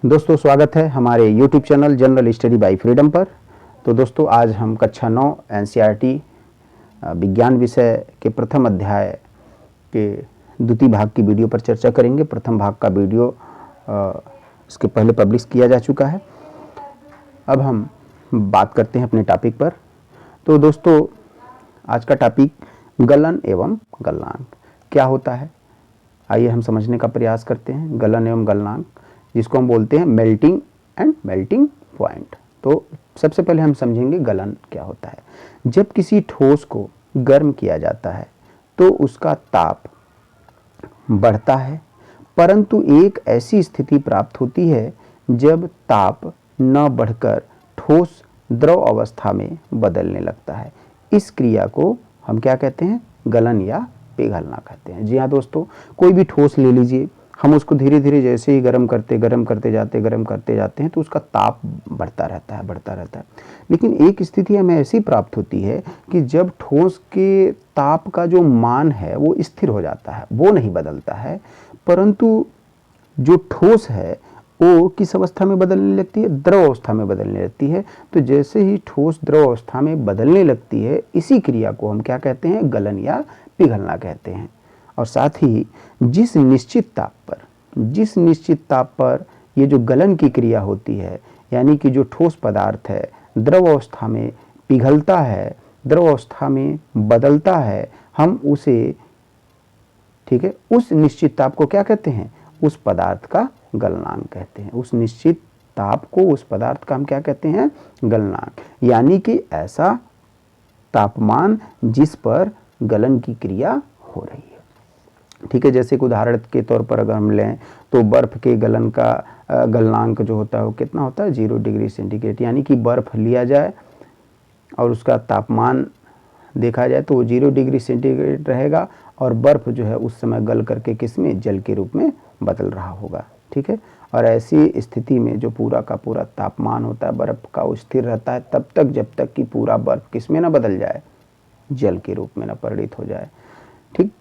दोस्तों स्वागत है हमारे YouTube channel general study bye freedom पर। तो दोस्तों आज हम कक्षा 9 एनसीईआरटी विज्ञान विषय के प्रथम अध्याय के द्वितीय भाग की वीडियो पर चर्चा करेंगे। प्रथम भाग का वीडियो इसके पहले पब्लिश किया जा चुका है। अब हम बात करते हैं अपने टॉपिक पर। तो दोस्तों आज का टॉपिक गलन एवं गलनांक क्या होता है, आइए हम समझने का प्रयास करते हैं। गलन एवं गलनांक जिसको हम बोलते हैं मेल्टिंग एंड मेल्टिंग पॉइंट। तो सबसे पहले हम समझेंगे गलन क्या होता है। जब किसी ठोस को गर्म किया जाता है तो उसका ताप बढ़ता है, परंतु एक ऐसी स्थिति प्राप्त होती है जब ताप न बढ़कर ठोस द्रव अवस्था में बदलने लगता है। इस क्रिया को हम क्या कहते हैं, गलन या पिघलना कहते हैं। जी हाँ दोस्तों, कोई भी ठोस ले लीजिए, हम उसको धीरे धीरे जैसे ही गर्म करते जाते हैं तो उसका ताप बढ़ता रहता है। लेकिन एक स्थिति हमें ऐसी प्राप्त होती है कि जब ठोस के ताप का जो मान है वो स्थिर हो जाता है, वो नहीं बदलता है, परंतु जो ठोस है वो किस अवस्था में बदलने लगती है, द्रव अवस्था में बदलने लगती है। तो जैसे ही ठोस द्रव अवस्था में बदलने लगती है, इसी क्रिया को हम क्या कहते हैं, गलन या पिघलना कहते हैं। और साथ ही जिस निश्चित ताप पर ये जो गलन की क्रिया होती है, यानी कि जो ठोस पदार्थ है द्रव अवस्था में पिघलता है, द्रव अवस्था में बदलता है, हम उसे, ठीक है, उस निश्चित ताप को क्या कहते हैं, उस पदार्थ का गलनांक कहते हैं। उस निश्चित ताप को, उस पदार्थ का हम क्या कहते हैं, गलनांक। यानी कि ऐसा तापमान जिस पर गलन की क्रिया हो रही है। ठीक है, जैसे कि उदाहरण के तौर पर अगर हम लें तो बर्फ के गलन का गलनांक जो होता है वो कितना होता है, 0 डिग्री सेंटीग्रेड। यानी कि बर्फ लिया जाए और उसका तापमान देखा जाए तो वो 0 डिग्री सेंटीग्रेड रहेगा और बर्फ जो है उस समय गल करके किसमें, जल के रूप में बदल रहा होगा। ठीक है, और ऐसी स्थिति में जो पूरा का पूरा तापमान होता है बर्फ का वो स्थिर रहता है तब तक जब तक कि पूरा बर्फ किसमें ना बदल जाए, जल के रूप में ना परिणित हो जाए। ठीक,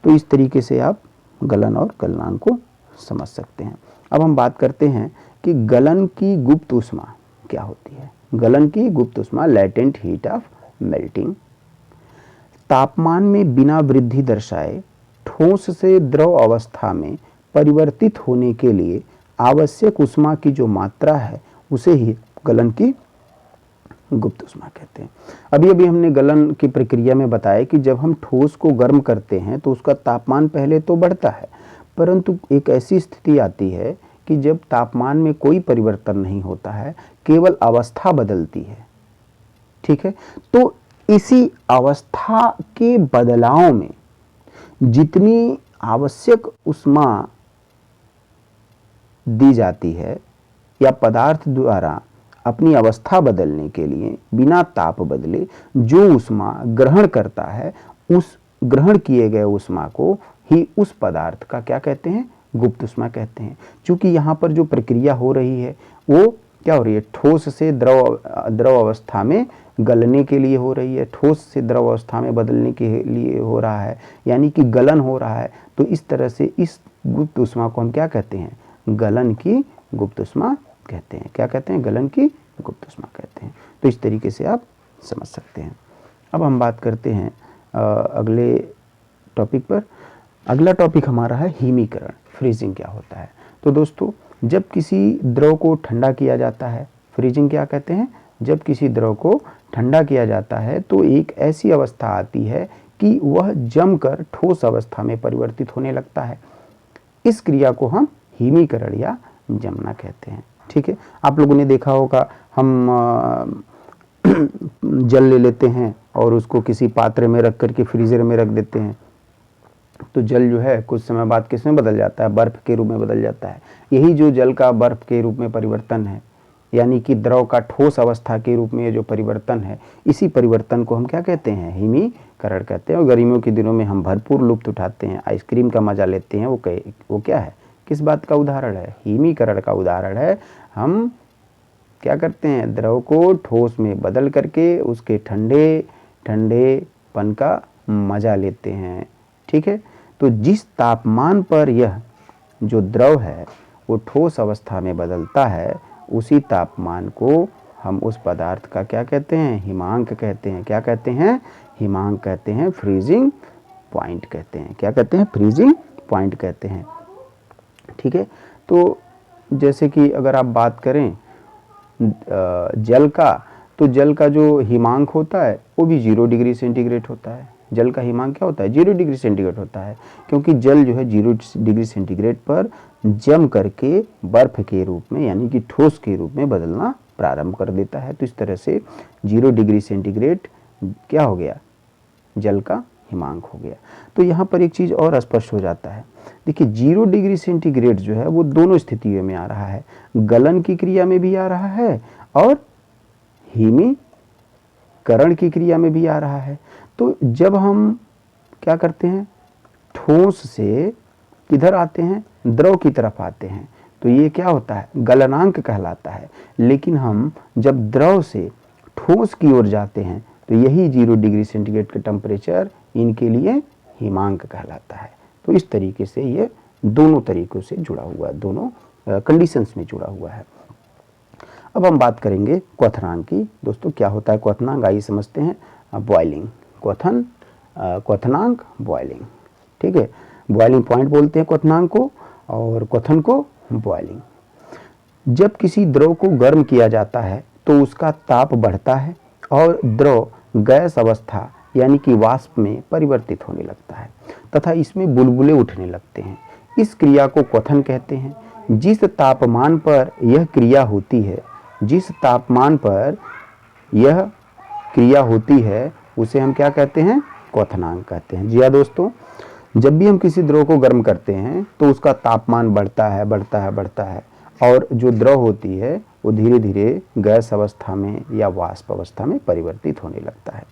तो इस तरीके से आप गलन और गलनांक को समझ सकते हैं। अब हम बात करते हैं कि गलन की गुप्त ऊष्मा क्या होती है। गलन की गुप्त ऊष्मा, लैटेंट हीट ऑफ मेल्टिंग, तापमान में बिना वृद्धि दर्शाए ठोस से द्रव अवस्था में परिवर्तित होने के लिए आवश्यक ऊष्मा की जो मात्रा है उसे ही गलन की गुप्त ऊष्मा कहते हैं। अभी हमने गलन की प्रक्रिया में बताया कि जब हम ठोस को गर्म करते हैं तो उसका तापमान पहले तो बढ़ता है, परंतु एक ऐसी स्थिति आती है कि जब तापमान में कोई परिवर्तन नहीं होता है, केवल अवस्था बदलती है। ठीक है, तो इसी अवस्था के बदलाव में जितनी आवश्यक ऊष्मा दी जाती है या पदार्थ द्वारा अपनी अवस्था बदलने के लिए बिना ताप बदले जो ऊष्मा ग्रहण करता है, उस ग्रहण किए गए ऊष्मा को ही उस पदार्थ का क्या कहते हैं, गुप्त ऊष्मा कहते हैं। क्योंकि यहाँ पर जो प्रक्रिया हो रही है वो क्या हो रही है, ठोस से द्रव अवस्था में गलने के लिए हो रही है, ठोस से द्रव अवस्था में बदलने के लिए हो रहा है, यानी कि गलन हो रहा है। तो इस तरह से इस गुप्त ऊष्मा को हम क्या कहते हैं, गलन की गुप्त ऊष्मा कहते हैं। क्या कहते हैं, गलन की गुप्त ऊष्मा कहते हैं। तो इस तरीके से आप समझ सकते हैं। अब हम बात करते हैं अगले टॉपिक पर। अगला टॉपिक हमारा है हिमीकरण, फ्रीजिंग क्या होता है। तो दोस्तों जब किसी द्रव को ठंडा किया जाता है, फ्रीजिंग क्या कहते हैं, जब किसी द्रव को ठंडा किया जाता है तो एक ऐसी अवस्था आती है कि वह जमकर ठोस अवस्था में परिवर्तित होने लगता है। इस क्रिया को हम हिमीकरण या जमना कहते हैं। ठीक है, आप लोगों ने देखा होगा, हम जल ले लेते हैं और उसको किसी पात्र में रख करके फ्रीजर में रख देते हैं, तो जल जो है कुछ समय बाद किस में बदल जाता है, बर्फ के रूप में बदल जाता है। यही जो जल का बर्फ के रूप में परिवर्तन है, यानी कि द्रव का ठोस अवस्था के रूप में ये जो परिवर्तन है, इसी परिवर्तन को हम क्या कहते हैं, हिमीकरण कहते हैं। और गर्मियों के दिनों में हम भरपूर लुत्फ उठाते हैं, आइसक्रीम का मजा लेते हैं। वो क्या है, किस बात का उदाहरण है, हिमीकरण का उदाहरण है। हम क्या करते हैं, द्रव को ठोस में बदल करके उसके ठंडेपन का मजा लेते हैं। ठीक है, तो जिस तापमान पर यह जो द्रव है वो ठोस अवस्था में बदलता है, उसी तापमान को हम उस पदार्थ का क्या कहते हैं? हिमांक कहते हैं। क्या कहते हैं? हिमांक कहते हैं, फ्रीजिंग पॉइंट कहते हैं। क्या कहते हैं? फ्रीजिंग पॉइंट कहते हैं। ठीक है, तो जैसे कि अगर आप बात करें जल का, तो जल का जो हिमांक होता है वो भी 0 डिग्री सेंटीग्रेड होता है। जल का हिमांक क्या होता है? 0 डिग्री सेंटीग्रेड होता है, क्योंकि जल जो है 0 डिग्री सेंटीग्रेड पर जम करके बर्फ के रूप में यानी कि ठोस के रूप में बदलना प्रारंभ कर देता है। तो इस तरह से 0 डिग्री सेंटीग्रेड क्या हो गया? जल का हिमांक हो गया। तो यहाँ पर एक चीज़ और स्पष्ट हो जाता है। देखिए 0 डिग्री सेंटीग्रेड जो है वो दोनों स्थितियों में आ रहा है, गलन की क्रिया में भी आ रहा है और हिमीकरण की क्रिया में भी आ रहा है। तो जब हम क्या करते हैं? ठोस से किधर आते हैं? द्रव की तरफ आते हैं, तो ये क्या होता है? गलनांक कहलाता है। लेकिन हम जब द्रव से ठोस की ओर जाते हैं तो यही 0 डिग्री सेंटीग्रेड का टेम्परेचर इनके लिए हिमांक कहलाता है। तो इस तरीके से ये दोनों तरीकों से जुड़ा हुआ है, दोनों कंडीशंस में जुड़ा हुआ है। अब हम बात करेंगे क्वथनांक की। दोस्तों क्या होता है क्वथनांक? आइए समझते हैं। बॉइलिंग, क्वथनांक, बॉइलिंग। ठीक है, बॉइलिंग पॉइंट बोलते हैं क्वथनांक को और क्वथन को बॉइलिंग। जब किसी द्रव को गर्म किया जाता है तो उसका ताप बढ़ता है और द्रव गैस अवस्था यानी कि वाष्प में परिवर्तित होने लगता है तथा इसमें बुलबुले उठने लगते हैं। इस क्रिया को क्वथन कहते हैं। जिस तापमान पर यह क्रिया होती है, जिस तापमान पर यह क्रिया होती है उसे हम क्या कहते हैं? क्वथनांक कहते हैं। जी हाँ दोस्तों, जब भी हम किसी द्रव को गर्म करते हैं तो उसका तापमान बढ़ता है बढ़ता है बढ़ता है और जो द्रव होती है वो धीरे धीरे गैस अवस्था में या वाष्प अवस्था में परिवर्तित होने लगता है।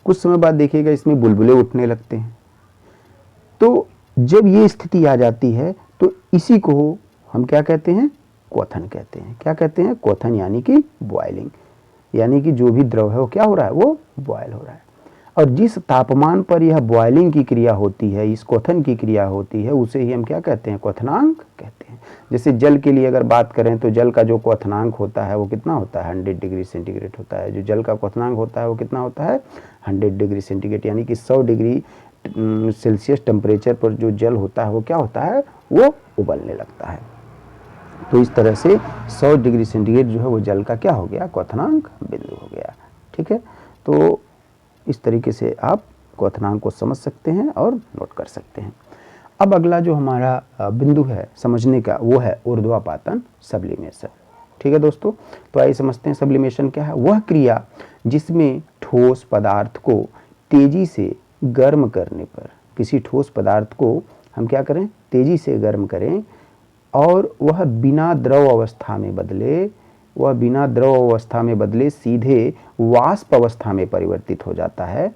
कुछ समय बाद देखिएगा इसमें बुलबुले उठने लगते हैं। तो जब ये स्थिति आ जाती है तो इसी को हम क्या कहते हैं? क्वथन कहते हैं। क्या कहते हैं? क्वथन यानी कि बॉइलिंग, यानी कि जो भी द्रव है वो क्या हो रहा है? वो बॉयल हो रहा है। और जिस तापमान पर यह बॉइलिंग की क्रिया होती है, इस क्वथन की क्रिया होती है, उसे ही हम क्या कहते हैं? क्वथनांक कहते हैं। जैसे जल के लिए अगर बात करें तो जल का जो क्वथनांक होता है वो कितना होता है? 100 डिग्री सेंटीग्रेड होता है। जो जल का क्वथनांक होता है वो कितना होता है? 100 डिग्री सेंटीग्रेड, यानी कि 100 डिग्री सेल्सियस टेम्परेचर पर जो जल होता है वो क्या होता है? वो उबलने लगता है। तो इस तरह से 100 डिग्री सेंटीग्रेड जो है वो जल का क्या हो गया? क्वथनांक बिंदु हो गया। ठीक है, तो इस तरीके से आप क्वथनांक को समझ सकते हैं और नोट कर सकते हैं। अब अगला जो हमारा बिंदु है समझने का वो है ऊर्ध्वापातन, सब्लिमेशन। ठीक है दोस्तों, तो आइए समझते हैं सब्लिमेशन क्या है। वह क्रिया जिसमें ठोस पदार्थ को तेजी से गर्म करने पर, किसी ठोस पदार्थ को हम क्या करें? तेजी से गर्म करें और वह बिना द्रव अवस्था में बदले, वह बिना द्रव अवस्था में बदले सीधे वाष्प अवस्था में परिवर्तित हो जाता है,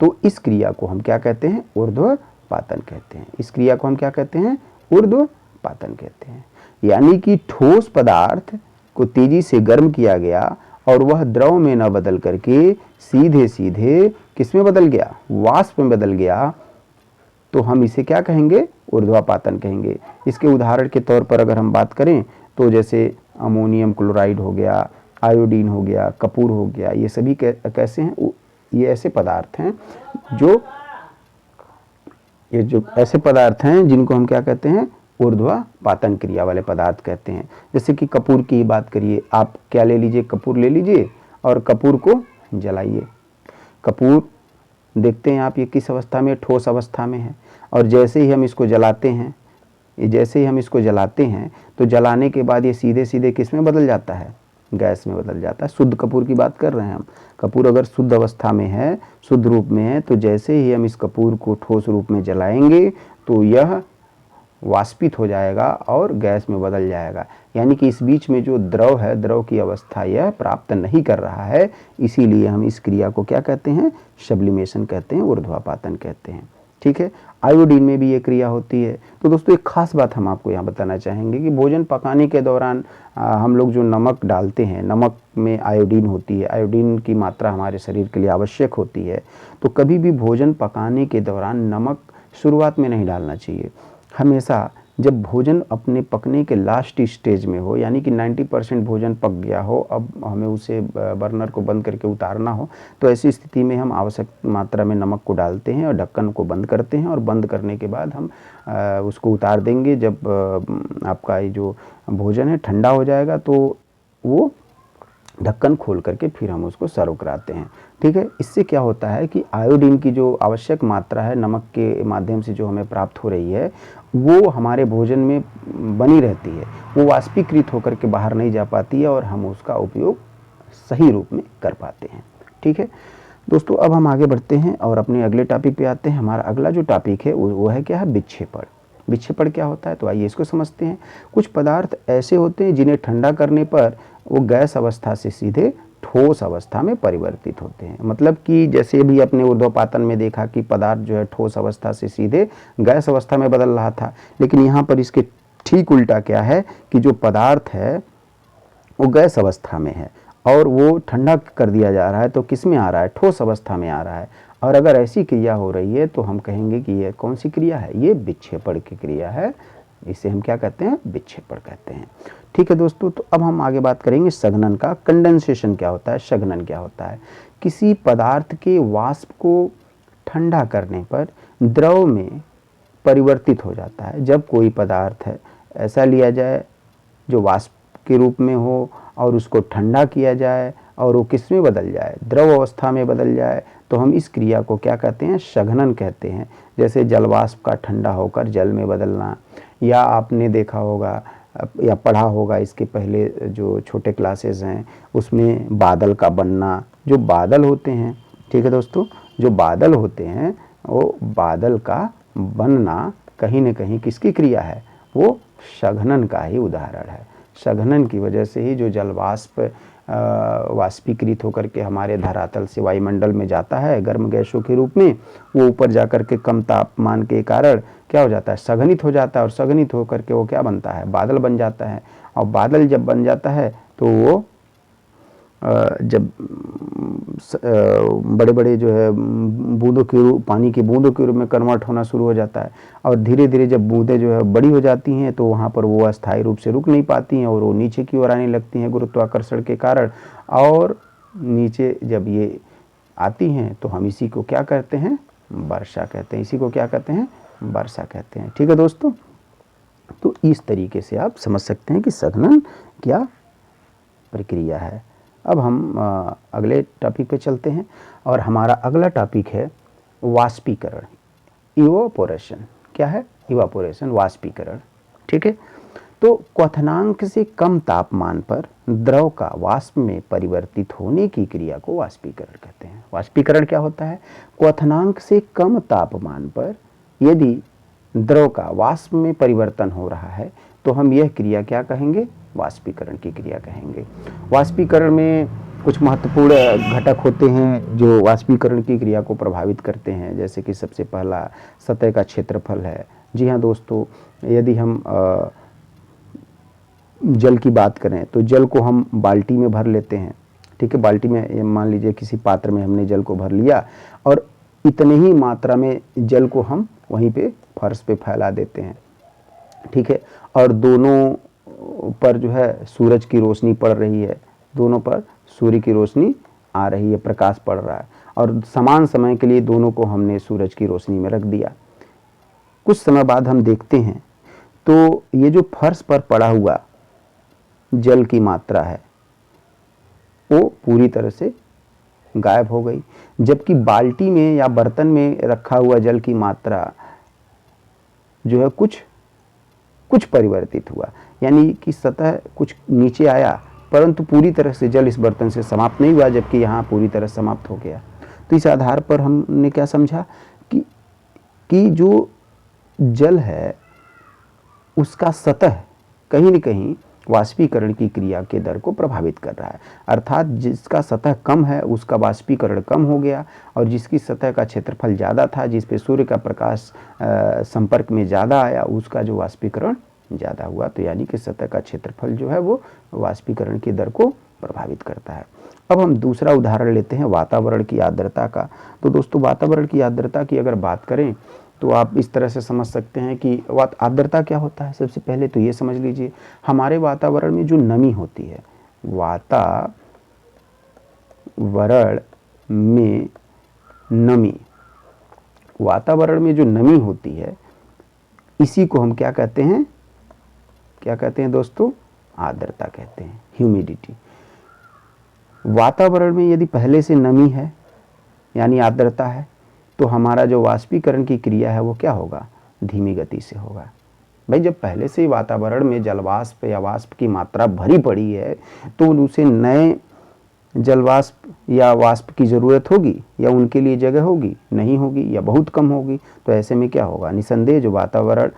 तो इस क्रिया को हम क्या कहते हैं? ऊर्ध्वपातन कहते हैं। इस क्रिया को हम क्या कहते हैं? ऊर्ध्वपातन कहते हैं। यानी कि ठोस पदार्थ को तेजी से गर्म किया गया और वह द्रव में न बदल करके सीधे सीधे किस में बदल गया? वाष्प में बदल गया, तो हम इसे क्या कहेंगे? ऊर्ध्वापातन कहेंगे। इसके उदाहरण के तौर पर अगर हम बात करें तो जैसे अमोनियम क्लोराइड हो गया, आयोडीन हो गया, कपूर हो गया, ये सभी कैसे हैं? ये ऐसे पदार्थ हैं जो ऐसे पदार्थ हैं जिनको हम क्या कहते हैं? ऊर्ध्वापातन क्रिया वाले पदार्थ कहते हैं। जैसे कि कपूर की बात करिए, आप क्या ले लीजिए? कपूर ले लीजिए और कपूर को जलाइए। कपूर देखते हैं आप ये किस अवस्था में? ठोस अवस्था में है। और जैसे ही हम इसको जलाते हैं, जैसे ही हम इसको जलाते हैं तो जलाने के बाद ये सीधे सीधे किस में बदल जाता है? गैस में बदल जाता है। शुद्ध कपूर की बात कर रहे हैं हम। कपूर अगर शुद्ध अवस्था में है, शुद्ध रूप में है, तो जैसे ही हम इस कपूर को ठोस रूप में जलाएंगे तो यह वाष्पित हो जाएगा और गैस में बदल जाएगा। यानी कि इस बीच में जो द्रव है, द्रव की अवस्था यह प्राप्त नहीं कर रहा है, इसीलिए हम इस क्रिया को क्या कहते हैं? सब्लिमेशन कहते हैं, ऊर्ध्वापातन कहते हैं। ठीक है, आयोडीन में भी ये क्रिया होती है। तो दोस्तों एक खास बात हम आपको यहाँ बताना चाहेंगे कि भोजन पकाने के दौरान हम लोग जो नमक डालते हैं, नमक में आयोडीन होती है। आयोडीन की मात्रा हमारे शरीर के लिए आवश्यक होती है। तो कभी भी भोजन पकाने के दौरान नमक शुरुआत में नहीं डालना चाहिए। हमेशा जब भोजन अपने पकने के लास्ट स्टेज में हो, यानी कि 90% भोजन पक गया हो, अब हमें उसे बर्नर को बंद करके उतारना हो, तो ऐसी स्थिति में हम आवश्यक मात्रा में नमक को डालते हैं और ढक्कन को बंद करते हैं, और बंद करने के बाद हम उसको उतार देंगे। जब आपका ये जो भोजन है ठंडा हो जाएगा तो वो ढक्कन खोल करके फिर हम उसको सर्व कराते हैं। ठीक है, इससे क्या होता है कि आयोडीन की जो आवश्यक मात्रा है नमक के माध्यम से जो हमें प्राप्त हो रही है, वो हमारे भोजन में बनी रहती है, वो वाष्पीकृत होकर के बाहर नहीं जा पाती है और हम उसका उपयोग सही रूप में कर पाते हैं। ठीक है दोस्तों, अब हम आगे बढ़ते हैं और अपने अगले टॉपिक पे आते हैं। हमारा अगला जो टॉपिक है वो है क्या है, विक्षेपण। विक्षेपण क्या होता है, तो आइए इसको समझते हैं। कुछ पदार्थ ऐसे होते हैं जिन्हें ठंडा करने पर वो गैस अवस्था से सीधे ठोस अवस्था में परिवर्तित होते हैं। मतलब कि जैसे भी अपने ऊर्ध्वपातन में देखा कि पदार्थ जो है ठोस अवस्था से सीधे गैस अवस्था में बदल रहा था, लेकिन यहाँ पर इसके ठीक उल्टा क्या है कि जो पदार्थ है वो गैस अवस्था में है और वो ठंडा कर दिया जा रहा है, तो किस में आ रहा है, ठोस अवस्था में आ रहा है। और अगर ऐसी क्रिया हो रही है तो हम कहेंगे कि ये कौन सी क्रिया है, ये विक्षेपण की क्रिया है। इसे हम क्या कहते हैं, विक्षेपण कहते हैं। ठीक है दोस्तों, तो अब हम आगे बात करेंगे संघनन का। कंडेंसेशन क्या होता है, संघनन क्या होता है। किसी पदार्थ के वाष्प को ठंडा करने पर द्रव में परिवर्तित हो जाता है। जब कोई पदार्थ है ऐसा लिया जाए जो वाष्प के रूप में हो और उसको ठंडा किया जाए और वो किस में बदल जाए, द्रव अवस्था में बदल जाए, तो हम इस क्रिया को क्या कहते हैं, संघनन कहते हैं। जैसे जलवाष्प का ठंडा होकर जल में बदलना, या आपने देखा होगा या पढ़ा होगा इसके पहले जो छोटे क्लासेस हैं उसमें बादल का बनना। जो बादल होते हैं, ठीक है दोस्तों, जो बादल होते हैं वो बादल का बनना कहीं न कहीं किसकी क्रिया है, वो संघनन का ही उदाहरण है। संघनन की वजह से ही जो जलवाष्प वाष्पीकृत होकर के हमारे धरातल से वायुमंडल में जाता है गर्म गैसों के रूप में, वो ऊपर जाकर के कम तापमान के कारण क्या हो जाता है, सघनित हो जाता है, और सघनित होकर के वो क्या बनता है, बादल बन जाता है। और बादल जब बन जाता है तो वो जब बड़े बड़े जो है बूंदों के रूप, पानी की बूंदों के रूप में कन्वर्ट होना शुरू हो जाता है, और धीरे धीरे जब बूंदें जो है बड़ी हो जाती हैं तो वहाँ पर वो अस्थायी रूप से रुक नहीं पाती हैं और वो नीचे की ओर आने लगती हैं गुरुत्वाकर्षण के कारण। और नीचे जब ये आती हैं तो हम इसी को क्या कहते हैं, वर्षा कहते हैं। इसी को क्या कहते हैं, वर्षा कहते हैं। ठीक है दोस्तों, तो इस तरीके से आप समझ सकते हैं कि संघनन क्या प्रक्रिया है। अब हम अगले टॉपिक पे चलते हैं और हमारा अगला टॉपिक है वाष्पीकरण, इवापोरेशन। क्या है, इवापोरेशन, वाष्पीकरण। ठीक है, तो क्वथनांक से कम तापमान पर द्रव का वाष्प में परिवर्तित होने की क्रिया को वाष्पीकरण कहते हैं। वाष्पीकरण क्या होता है, क्वथनांक से कम तापमान पर यदि द्रव का वाष्प में परिवर्तन हो रहा है तो हम यह क्रिया क्या कहेंगे, वाष्पीकरण की क्रिया कहेंगे। वाष्पीकरण में कुछ महत्वपूर्ण घटक होते हैं जो वाष्पीकरण की क्रिया को प्रभावित करते हैं। जैसे कि सबसे पहला सतह का क्षेत्रफल है। जी हाँ दोस्तों, यदि हम जल की बात करें तो जल को हम बाल्टी में भर लेते हैं। ठीक है, बाल्टी में मान लीजिए किसी पात्र में हमने जल को भर लिया और इतने ही मात्रा में जल को हम वहीं पे फर्श पे फैला देते हैं। ठीक है, और दोनों पर जो है सूरज की रोशनी पड़ रही है, दोनों पर सूर्य की रोशनी आ रही है, प्रकाश पड़ रहा है, और समान समय के लिए दोनों को हमने सूरज की रोशनी में रख दिया। कुछ समय बाद हम देखते हैं तो ये जो फर्श पर पड़ा हुआ जल की मात्रा है वो पूरी तरह से गायब हो गई, जबकि बाल्टी में या बर्तन में रखा हुआ जल की मात्रा जो है कुछ परिवर्तित हुआ। यानी कि सतह कुछ नीचे आया परंतु पूरी तरह से जल इस बर्तन से समाप्त नहीं हुआ, जबकि यहाँ पूरी तरह समाप्त हो गया। तो इस आधार पर हमने क्या समझा कि जो जल है उसका सतह कहीं न कहीं वाष्पीकरण की क्रिया के दर को प्रभावित कर रहा है। अर्थात जिसका सतह कम है उसका वाष्पीकरण कम हो गया, और जिसकी सतह का क्षेत्रफल ज़्यादा था, जिस पे सूर्य का प्रकाश संपर्क में ज़्यादा आया, उसका जो वाष्पीकरण ज़्यादा हुआ। तो यानी कि सतह का क्षेत्रफल जो है वो वाष्पीकरण की दर को प्रभावित करता है। अब हम दूसरा उदाहरण लेते हैं वातावरण की आर्द्रता का। तो दोस्तों, वातावरण की आर्द्रता की अगर बात करें तो आप इस तरह से समझ सकते हैं कि आर्द्रता क्या होता है। सबसे पहले तो ये समझ लीजिए, हमारे वातावरण में जो नमी होती है, वातावरण में जो नमी होती है, इसी को हम क्या कहते हैं दोस्तों? आर्द्रता कहते हैं, ह्यूमिडिटी। वातावरण में यदि पहले से नमी है यानी आर्द्रता है, तो हमारा जो वाष्पीकरण की क्रिया है वो क्या होगा? धीमी गति से होगा। भाई जब पहले से ही वातावरण में जलवाष्प या वाष्प की मात्रा भरी पड़ी है, तो उसे नए जलवाष्प या वाष्प की ज़रूरत होगी या उनके लिए जगह होगी? नहीं होगी या बहुत कम होगी। तो ऐसे में क्या होगा? निसंदेह जो वातावरण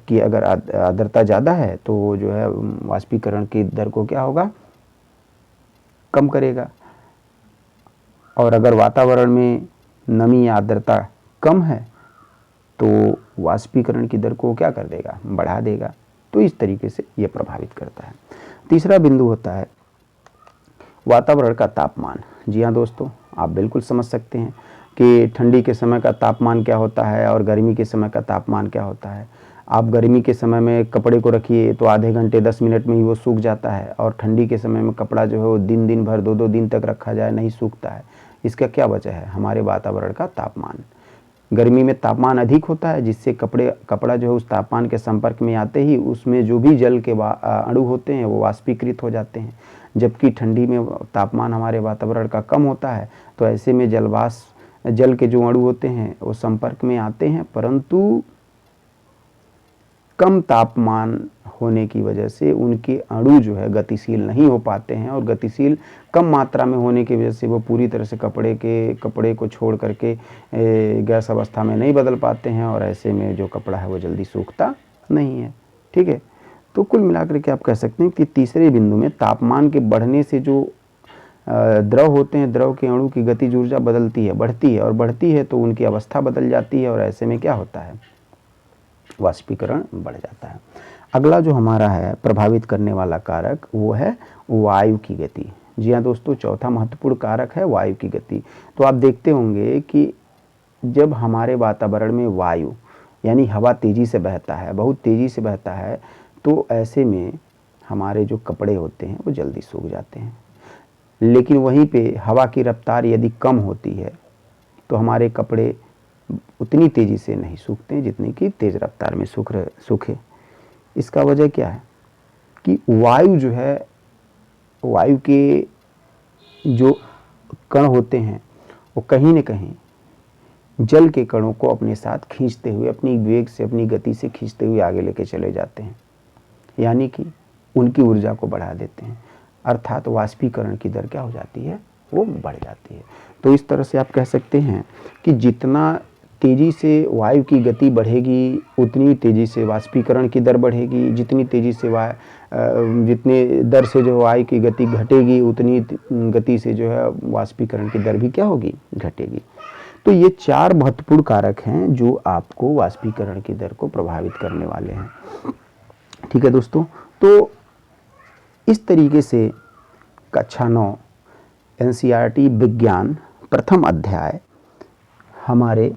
की अगर आर्द्रता ज़्यादा है तो जो है वाष्पीकरण की दर को क्या होगा? कम करेगा। और अगर वातावरण में नमी या आर्द्रता कम है तो वाष्पीकरण की दर को क्या कर देगा? बढ़ा देगा। तो इस तरीके से ये प्रभावित करता है। तीसरा बिंदु होता है वातावरण का तापमान। जी हाँ दोस्तों, आप बिल्कुल समझ सकते हैं कि ठंडी के समय का तापमान क्या होता है और गर्मी के समय का तापमान क्या होता है। आप गर्मी के समय में कपड़े को रखिए तो आधे घंटे 10 मिनट में ही वो सूख जाता है, और ठंडी के समय में कपड़ा जो है वो दिन भर 2 दिन तक रखा जाए नहीं सूखता है। इसका क्या वजह है? हमारे वातावरण का तापमान। गर्मी में तापमान अधिक होता है, जिससे कपड़ा जो है उस तापमान के संपर्क में आते ही उसमें जो भी जल के अणु होते हैं वो वाष्पीकृत हो जाते हैं। जबकि ठंडी में तापमान हमारे वातावरण का कम होता है, तो ऐसे में जल के जो अणु होते हैं वो संपर्क में आते हैं, परंतु कम तापमान होने की वजह से उनके अणु जो है गतिशील नहीं हो पाते हैं, और गतिशील कम मात्रा में होने की वजह से वो पूरी तरह से कपड़े को छोड़ करके गैस अवस्था में नहीं बदल पाते हैं, और ऐसे में जो कपड़ा है वो जल्दी सूखता नहीं है। ठीक है, तो कुल मिलाकर के आप कह सकते हैं कि तीसरे बिंदु में तापमान के बढ़ने से जो द्रव होते हैं, द्रव के अणु की गतिज ऊर्जा बढ़ती है तो उनकी अवस्था बदल जाती है, और ऐसे में क्या होता है? वाष्पीकरण बढ़ जाता है। अगला जो हमारा है प्रभावित करने वाला कारक वो है वायु की गति। जी हाँ दोस्तों, चौथा महत्वपूर्ण कारक है वायु की गति। तो आप देखते होंगे कि जब हमारे वातावरण में वायु यानी हवा तेज़ी से बहता है, बहुत तेज़ी से बहता है, तो ऐसे में हमारे जो कपड़े होते हैं वो जल्दी सूख जाते हैं। लेकिन वहीं पे हवा की रफ्तार यदि कम होती है तो हमारे कपड़े उतनी तेज़ी से नहीं सूखते जितनी कि तेज़ रफ्तार में सूखे। इसका वजह क्या है कि वायु जो है, वायु के जो कण होते हैं वो कहीं न कहीं जल के कणों को अपने साथ खींचते हुए, अपनी वेग से, अपनी गति से खींचते हुए आगे लेके चले जाते हैं, यानी कि उनकी ऊर्जा को बढ़ा देते हैं। अर्थात वाष्पीकरण की दर क्या हो जाती है? वो बढ़ जाती है। तो इस तरह से आप कह सकते हैं कि जितना तेज़ी से वायु की गति बढ़ेगी उतनी तेज़ी से वाष्पीकरण की दर बढ़ेगी, जितनी तेज़ी से जितने दर से जो वायु की गति घटेगी उतनी गति से जो है वाष्पीकरण की दर भी क्या होगी? घटेगी। तो ये 4 महत्वपूर्ण कारक हैं जो आपको वाष्पीकरण की दर को प्रभावित करने वाले हैं। ठीक है दोस्तों, तो इस तरीके से कक्षा 9 एनसीईआरटी विज्ञान प्रथम अध्याय हमारे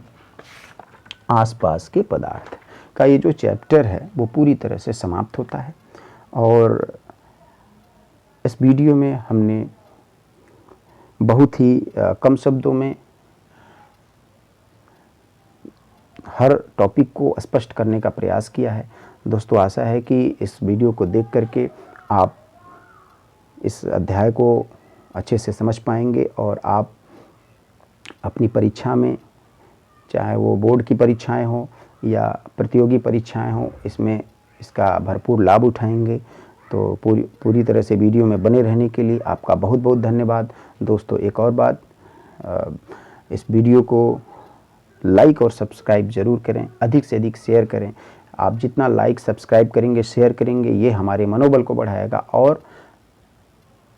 आसपास के पदार्थ का ये जो चैप्टर है वो पूरी तरह से समाप्त होता है। और इस वीडियो में हमने बहुत ही कम शब्दों में हर टॉपिक को स्पष्ट करने का प्रयास किया है। दोस्तों, आशा है कि इस वीडियो को देख करके आप इस अध्याय को अच्छे से समझ पाएंगे और आप अपनी परीक्षा में, चाहे वो बोर्ड की परीक्षाएं हो या प्रतियोगी परीक्षाएं हो, इसका भरपूर लाभ उठाएंगे। तो पूरी तरह से वीडियो में बने रहने के लिए आपका बहुत बहुत धन्यवाद। दोस्तों, एक और बात, इस वीडियो को लाइक और सब्सक्राइब ज़रूर करें, अधिक से अधिक शेयर करें। आप जितना लाइक, सब्सक्राइब करेंगे, शेयर करेंगे, ये हमारे मनोबल को बढ़ाएगा, और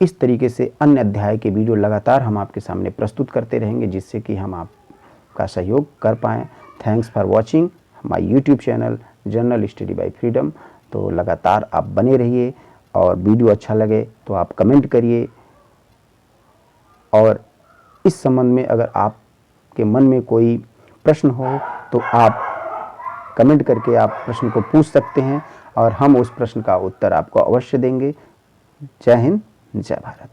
इस तरीके से अन्य अध्याय के वीडियो लगातार हम आपके सामने प्रस्तुत करते रहेंगे, जिससे कि हम आपका सहयोग कर पाएँ। Thanks for watching my YouTube channel general study bye freedom. तो लगातार आप बने रहिए, और वीडियो अच्छा लगे तो आप कमेंट करिए, और इस संबंध में अगर आपके मन में कोई प्रश्न हो तो आप कमेंट करके आप प्रश्न को पूछ सकते हैं और हम उस प्रश्न का उत्तर आपको अवश्य देंगे। जय हिंद, जय भारत।